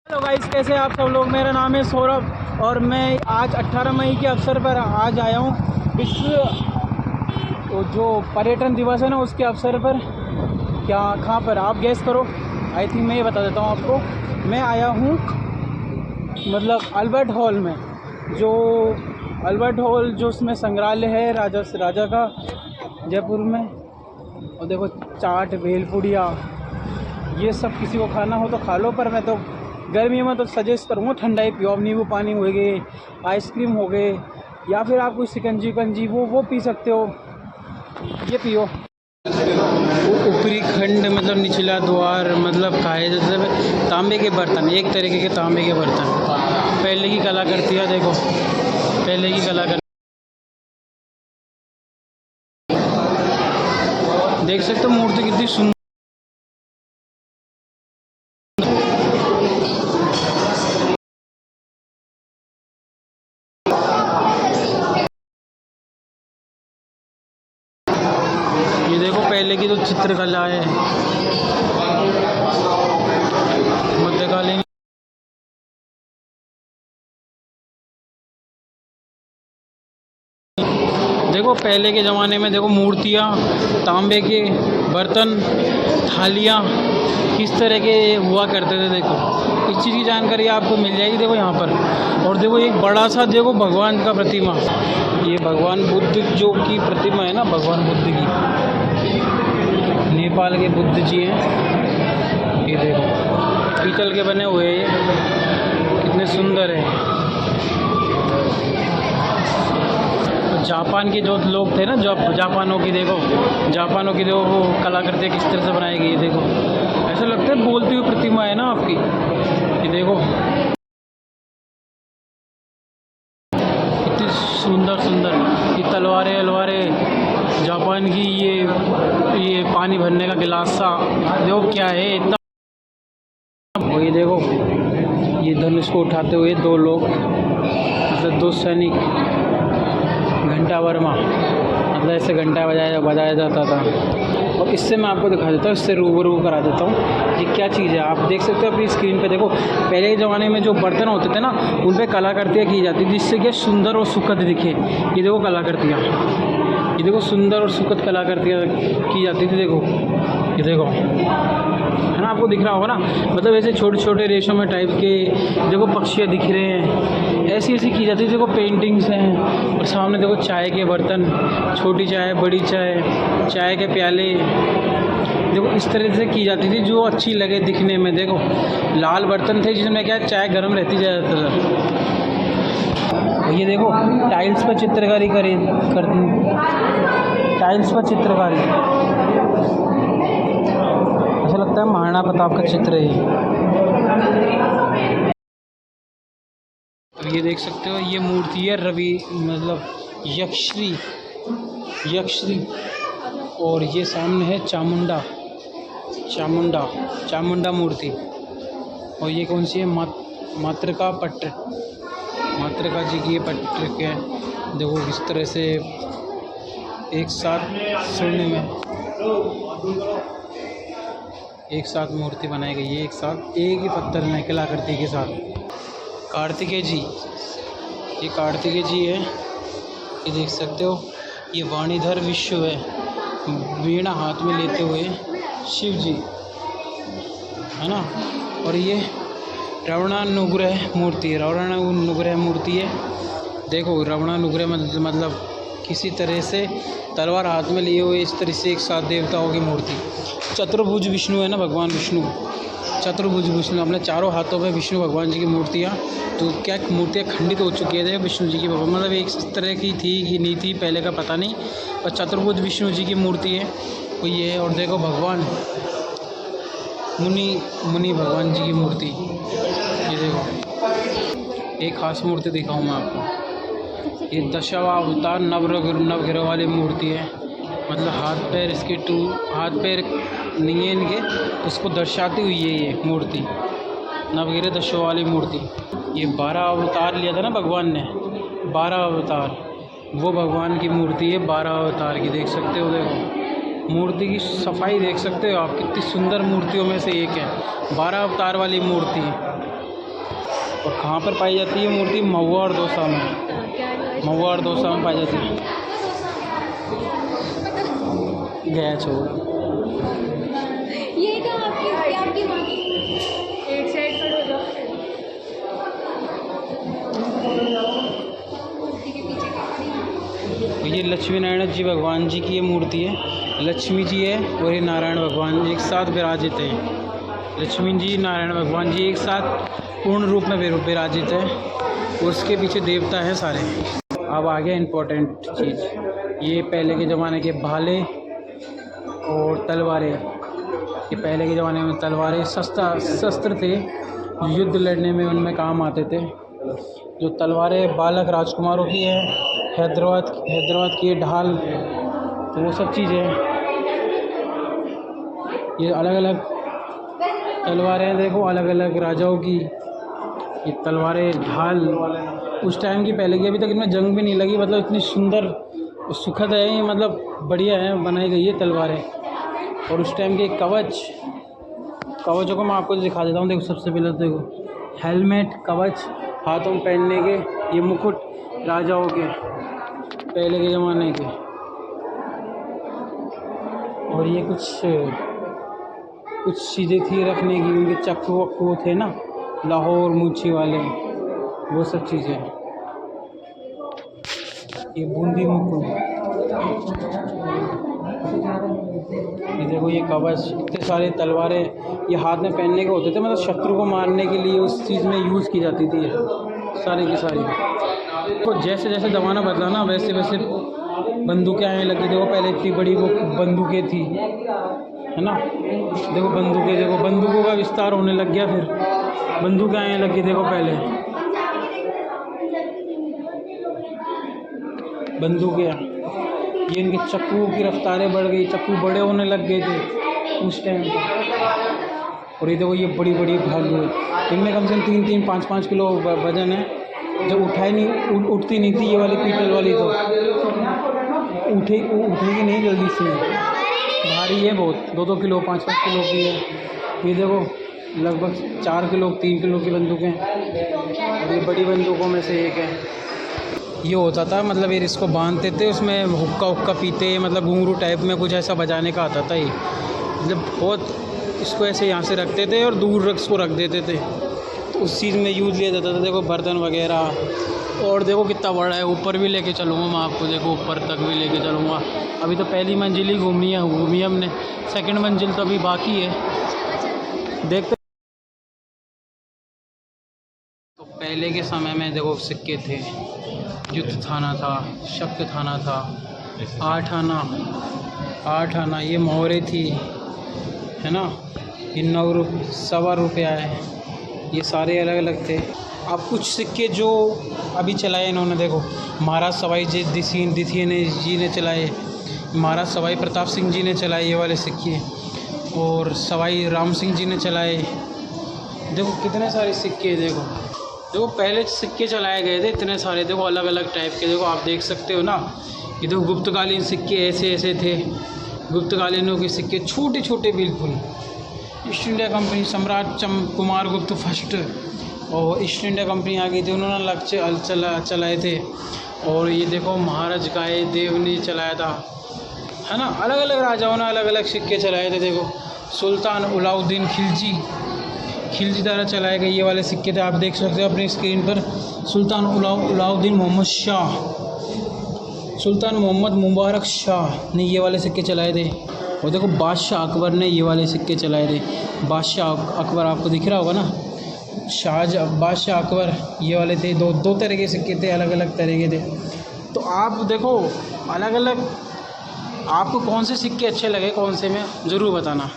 Hello guys, कैसे आप सब लोग। मेरा नाम है सौरभ और मैं आज 18 मई के अवसर पर आज आया हूँ विश्व जो पर्यटन दिवस है ना, उसके अवसर पर। क्या कहाँ पर, आप गेस करो। आई थिंक मैं ये बता देता हूँ आपको। मैं आया हूँ मतलब अल्बर्ट हॉल में, जो अल्बर्ट हॉल जो उसमें संग्रहालय है राजा का, जयपुर में। और देखो चाट, भेलपुड़िया, ये सब किसी को खाना हो तो खा लो, पर मैं तो गर्मी में तो सजेस्ट करूँगा ठंडा ही पियो। अब नींबू पानी हो गए, आइसक्रीम हो गए, या फिर आप कोई शिकंजी वो पी सकते हो, ये पियो। ऊपरी खंड मतलब निचला द्वार, मतलब खाए जैसे तांबे के बर्तन, एक तरीके के तांबे के बर्तन। पहले की कलाकृतियाँ देखो, पहले की कलाकृति देख सकते हो। मूर्ति कितनी सुंदर। ये देखो पहले की जो चित्रकला है, मध्यकालीन। देखो पहले के ज़माने में देखो मूर्तियाँ, तांबे के बर्तन, थालियाँ किस तरह के हुआ करते थे। देखो इस चीज़ की जानकारी आपको मिल जाएगी देखो यहाँ पर। और देखो एक बड़ा सा देखो भगवान का प्रतिमा, ये भगवान बुद्ध जो की प्रतिमा है ना, भगवान बुद्ध की, नेपाल के बुद्ध जी हैं। ये देखो पीतल के बने हुए हैं, ये कितने सुंदर है। जापान के जो लोग थे ना, जो जापानों की देखो वो कलाकृतियाँ किस तरह से बनाई गई है। देखो ऐसा लगता है बोलती हुई प्रतिमा है ना आपकी। ये देखो कितनी सुंदर ये तलवारें जापान की। ये पानी भरने का गिलास सा देखो क्या है इतना। ये देखो ये धनुष को उठाते हुए दो लोग, मतलब दो सैनिक। घंटा वर्मा, मतलब ऐसे घंटा बजाया जाता था। और इससे मैं आपको दिखा देता हूँ, इससे रूबरू करा देता हूँ ये क्या चीज़ है। आप देख सकते हो अपनी स्क्रीन पे। देखो पहले के ज़माने में जो बर्तन होते थे ना, उन पर कलाकृतियाँ की जाती थी, जिससे कि सुंदर और सुखद दिखे। ये देखो कलाकृतियाँ, ये देखो सुंदर और सुखद कलाकृतियाँ की जाती थी। देखो ये देखो है ना, आपको दिख रहा होगा ना। मतलब ऐसे छोटे छोटे रेशम टाइप के देखो पक्षियाँ दिख रहे हैं, ऐसी की जाती है। देखो पेंटिंग्स हैं। और सामने देखो चाय के बर्तन, छोटी चाय, बड़ी चाय, चाय के प्याले, देखो इस तरह से की जाती थी जो अच्छी लगे दिखने में। देखो लाल बर्तन थे जिसमें क्या चाय गर्म रहती ज़्यादातर। ये देखो टाइल्स पर चित्रकारी करती, टाइल्स पर चित्रकारी, ऐसा लगता है महाराणा प्रताप का चित्र है। तो ये देख सकते हो, ये मूर्ति है रवि, मतलब यक्षश्री। और ये सामने है चामुंडा मूर्ति। और ये कौन सी है, मातृका जी की ये पट्ट के। देखो किस तरह से एक साथ स्वर्ण में एक साथ मूर्ति बनाई गई है, एक साथ एक ही पत्थर में कलाकृति के साथ। कार्तिकेय जी, ये कार्तिकेय जी है, ये देख सकते हो। ये वाणीधर विश्व है, वीणा हाथ में लेते हुए शिव जी है ना। और ये रावणानुग्रह मूर्ति है। देखो रावणानुग्रह मतलब किसी तरह से तलवार हाथ में लिए हुए, इस तरह से एक साथ देवताओं की मूर्ति। चतुर्भुज विष्णु है ना, भगवान विष्णु, चतुर्भुज विष्णु, अपने चारों हाथों में विष्णु भगवान जी की मूर्तियाँ। तो क्या मूर्तियाँ खंडित हो चुकी है विष्णु जी की, मतलब एक तरह की थी कि नहीं थी पहले का पता नहीं, पर चतुर्भुज विष्णु जी की मूर्ति है वो ये है। और देखो भगवान मुनि भगवान जी की मूर्ति, ये देखो एक खास मूर्ति दिखाऊँ मैं आपको। ये दशावा अवतार नवग्रह वाली मूर्ति है, मतलब हाथ पैर इसके हाथ पैर नहीं है इनके, उसको दर्शाती हुई है ये मूर्ति, नवग्रह दशा वाली मूर्ति। ये 12 अवतार लिया था ना भगवान ने, 12 अवतार, वो भगवान की मूर्ति है 12 अवतार की। देख सकते हो, देखो मूर्ति की सफाई देख सकते हो आप, कितनी सुंदर मूर्तियों में से एक है, 12 अवतार वाली मूर्ति। और कहाँ पर पाई जाती है मूर्ति? महुआ और दौसा में। महुआ और दौसा में पाई जाती है। गया छोड़। ये क्या आपकी माँ की एक साइड खड़े हो जाओ। ये लक्ष्मी नारायण जी भगवान जी की ये मूर्ति है। लक्ष्मी जी है और ये नारायण भगवान एक साथ विराजित हैं। लक्ष्मी जी नारायण भगवान जी एक साथ पूर्ण रूप में विराजित है। उसके पीछे देवता हैं सारे। अब आ गया इम्पोर्टेंट चीज़, ये पहले के ज़माने के भाले और तलवारें। ये पहले के ज़माने में तलवारें शस्त्र थे, युद्ध लड़ने में उनमें काम आते थे। जो तलवारें बालक राजकुमारों की है, हैदराबाद की है ढाल, तो वो सब चीज़ें। ये अलग अलग तलवारें देखो, अलग अलग राजाओं की ये तलवारें ढाल उस टाइम की, पहले की। अभी तक इनमें जंग भी नहीं लगी, मतलब इतनी सुंदर और सुखद है ये, मतलब बढ़िया है बनाई गई है तलवारें। और उस टाइम के कवचों को मैं आपको दिखा देता हूँ। देखो सबसे पहले तो देखो हेलमेट, कवच, हाथों में पहनने के ये मुकुट राजाओं के पहले के ज़माने के। और ये कुछ चीज़ें थी रखने की, उनके चक्कू वक्कू थे ना, लाहौर मूछी वाले, वो सब चीज़ें। ये बूंदी मुकुट, ये देखो ये कवच, इतने सारे तलवारें ये हाथ में पहनने के होते थे, मतलब शत्रु को मारने के लिए उस चीज़ में यूज़ की जाती थी सारी की सारी। तो जैसे जैसे ज़माना बदला ना, वैसे वैसे बंदूकें आने लगी। देखो पहले इतनी बड़ी वो बंदूकें थी, है ना। देखो बंदूकें, देखो बंदूकों का विस्तार होने लग गया, फिर बंदूकें आने लगी। देखो पहले बंदूकें, ये इनके चक्कू की रफ्तारें बढ़ गई, चक्कू बड़े होने लग गए थे उस टाइम पे। और ये देखो ये बड़ी बड़ी भालू, इनमें कम से कम 3-3, 5-5 किलो वजन है। जब उठती नहीं थी ये वाली पीतल वाली, तो उठेगी नहीं जल्दी से, भारी है बहुत, 2-2 किलो 5-5 किलो की है। ये देखो लगभग 4 किलो 3 किलो की बंदूकें, और ये बड़ी बंदूकों में से एक है। ये होता था मतलब ये इसको बांधते थे, उसमें हुक्का पीते, मतलब घुंघरू टाइप में कुछ ऐसा बजाने का आता था ये। मतलब बहुत इसको ऐसे यहाँ से रखते थे और दूर इसको रख देते थे, तो उस चीज़ में यूज़ लिया जाता था। देखो बर्तन वगैरह। और देखो कितना बड़ा है, ऊपर भी लेके चलूँगा मैं आपको, देखो ऊपर तक भी लेके चलूँगा। अभी तो पहली मंजिल ही घूमी हमने, सेकंड मंजिल तो अभी बाकी है, देखते। तो पहले के समय में देखो सिक्के थे, युद्ध थाना था, शक्त थाना था, 8 आना, ये मोहरे थी, है ना। ये 9 सवा रुपया है, ये सारे अलग अलग थे। अब कुछ सिक्के जो अभी चलाए इन्होंने, देखो महाराज सवाई जी ने चलाए, महाराज सवाई प्रताप सिंह जी ने चलाए ये वाले सिक्के, और सवाई राम सिंह जी ने चलाए। देखो कितने सारे सिक्के, देखो पहले सिक्के चलाए गए थे इतने सारे, देखो अलग अलग टाइप के। देखो आप देख सकते हो ना, ये देखो गुप्तकालीन सिक्के ऐसे थे, गुप्तकालीनों के सिक्के छोटे छोटे बिल्कुल। ईस्ट इंडिया कंपनी, सम्राट कुमार गुप्त फर्स्ट और ईस्ट इंडिया कंपनी आ गई थी, उन्होंने अलग चलाए थे। और ये देखो महाराज गाय देव ने चलाया था, है ना। अलग अलग राजाओं ने अलग अलग सिक्के चलाए थे। देखो सुल्तान अलाउद्दीन खिलजी द्वारा चलाए गए ये वाले सिक्के थे, आप देख सकते हो अपनी स्क्रीन पर। सुल्तान अलाउद्दीन सुल्तान मोहम्मद मुबारक शाह ने ये वाले सिक्के चलाए थे। और देखो बादशाह अकबर ने ये वाले सिक्के चलाए थे। बादशाह अकबर आपको दिख रहा होगा ना, बादशाह अकबर ये वाले थे। दो तरह के सिक्के थे, अलग अलग तरह के थे। तो आप देखो अलग अलग, आपको कौन से सिक्के अच्छे लगे, कौन से में ज़रूर बताना।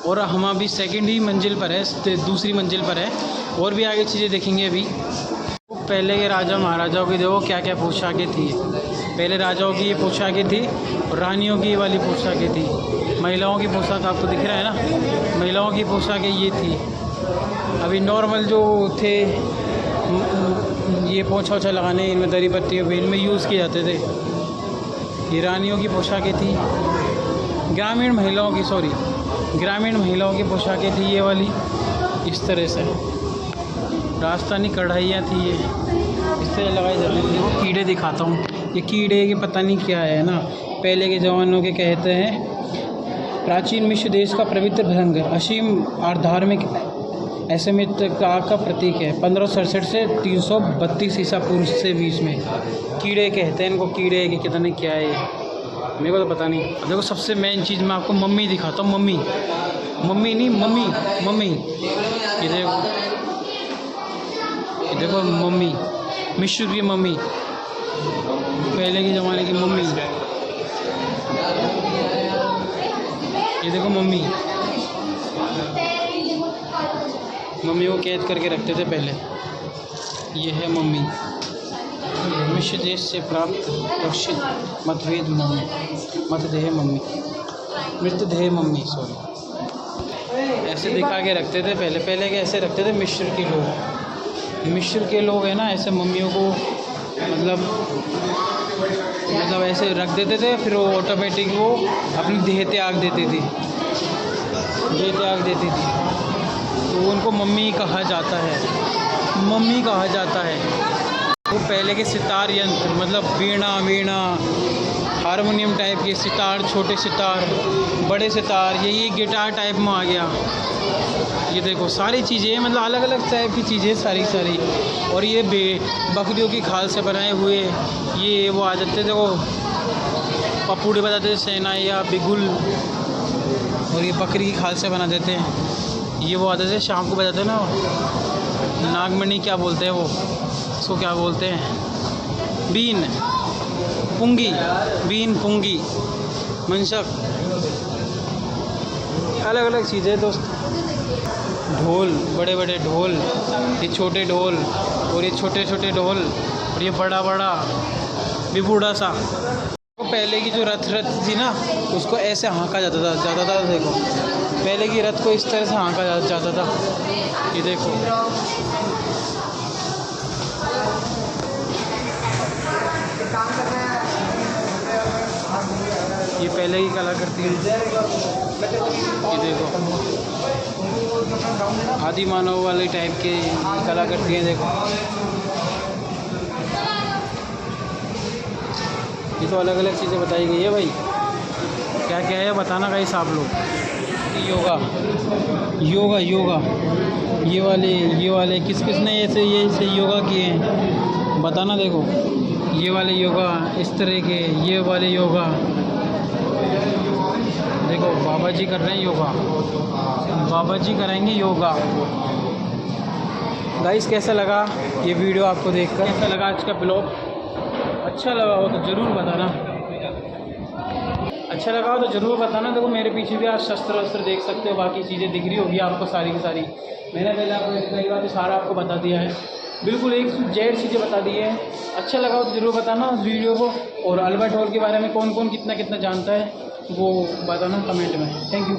और हम अभी सेकंड ही मंजिल पर है, दूसरी मंजिल पर है, और भी आगे चीज़ें देखेंगे। अभी पहले के राजा महाराजाओं की देखो क्या क्या पोशाकें थी। पहले राजाओं की ये पोशाकें थी, और रानियों की ये वाली पोशाकें थी। महिलाओं की पोशाक आपको दिख रहा है ना, महिलाओं की पोशाकें ये थी। अभी नॉर्मल जो थे ये पोछा ओछा लगाने, इनमें दरी पत्ती इनमें यूज़ किए जाते थे। ये रानियों की पोशाकें थी। ग्रामीण महिलाओं की पोशाकें थी ये वाली, इस तरह से। राजस्थानी कढ़ाइयाँ थी ये, इस तरह लगाई जाती थी। वो कीड़े दिखाता हूँ, ये कीड़े के पता नहीं क्या है ना। पहले के जमानों के कहते हैं प्राचीन मिस्र देश का पवित्र भंग असीम और धार्मिक असमित का प्रतीक है। 1567 से 332 ईसा पूर्व से बीच में कीड़े कहते हैं इनको। कीड़े के कितने क्या है मेरे को तो पता नहीं। देखो सबसे मेन चीज़ मैं आपको मम्मी दिखाता हूँ। मम्मी मम्मी नहीं मम्मी मम्मी, ये देखो मम्मी, मिस्र की मम्मी, पहले के ज़माने की मम्मी। ये देखो मम्मी, मम्मी को कैद करके रखते थे पहले। ये है मम्मी, मिस्र देश से प्राप्त रक्षित मतभेद मम्मी, मतदेह मम्मी, मृतदेह मम्मी, सॉरी। ऐसे दिखा के रखते थे पहले के ऐसे रखते थे मिस्र के लोग। मिस्र के लोग हैं ना ऐसे मम्मियों को मतलब ऐसे रख देते थे, फिर वो ऑटोमेटिक वो अपनी देह त्याग देती थी, तो उनको मम्मी कहा जाता है, मम्मी कहा जाता है। वो पहले के सितार यंत्र मतलब वीणा हारमोनियम टाइप के सितार, छोटे सितार, बड़े सितार, यही गिटार टाइप में आ गया। ये देखो सारी चीज़ें मतलब अलग अलग टाइप की चीज़ें सारी। और ये बकरियों की खाल से बनाए हुए ये वो आ जाते थे, वो पपूड़े बताते थे, सेनाई या बिगुल, और ये बकरी की खाल से बना देते हैं। ये वो आते थे शाम को बजाते ना, नागमणि क्या बोलते हैं वो, उसको क्या बोलते हैं, बीन पुंगी मंशक, अलग अलग चीज़ें दोस्त। ढोल, बड़े बड़े ढोल, ये छोटे ढोल, और ये छोटे छोटे ढोल, और ये बड़ा भी बूढ़ा सा। तो पहले की जो रथ थी ना, उसको ऐसे हाँका जाता था। देखो पहले की रथ को इस तरह से हाँका जाता था। ये देखो ये पहले की कलाकृति है। ये देखो आदि मानव वाले टाइप के कलाकृति हैं। देखो ये तो अलग अलग चीज़ें बताई गई है भाई, क्या क्या है बताना गाइस आप लोग। योगा ये वाले किसने ऐसे योगा किए हैं बताना। देखो ये वाले योगा इस तरह के, ये वाले योगा देखो बाबा जी कर रहे हैं योगा, बाबा जी करेंगे योगा। गाइस कैसा लगा ये वीडियो आपको देखकर, कैसा लगा आज का ब्लॉग? अच्छा लगा हो तो ज़रूर बताना, अच्छा लगा हो तो ज़रूर बताना। देखो मेरे पीछे भी आप शस्त्र वस्त्र देख सकते हो, बाकी चीज़ें दिख रही होगी आपको सारी की सारी। मैंने पहले आपको कई बार तो सारा आपको बता दिया है, बिल्कुल एक से जेड चीज़ें बता दी है। अच्छा लगा हो तो ज़रूर बताना उस वीडियो को। और अल्बर्ट हॉल के बारे में कौन कितना जानता है वो बताना कमेंट में। Thank you.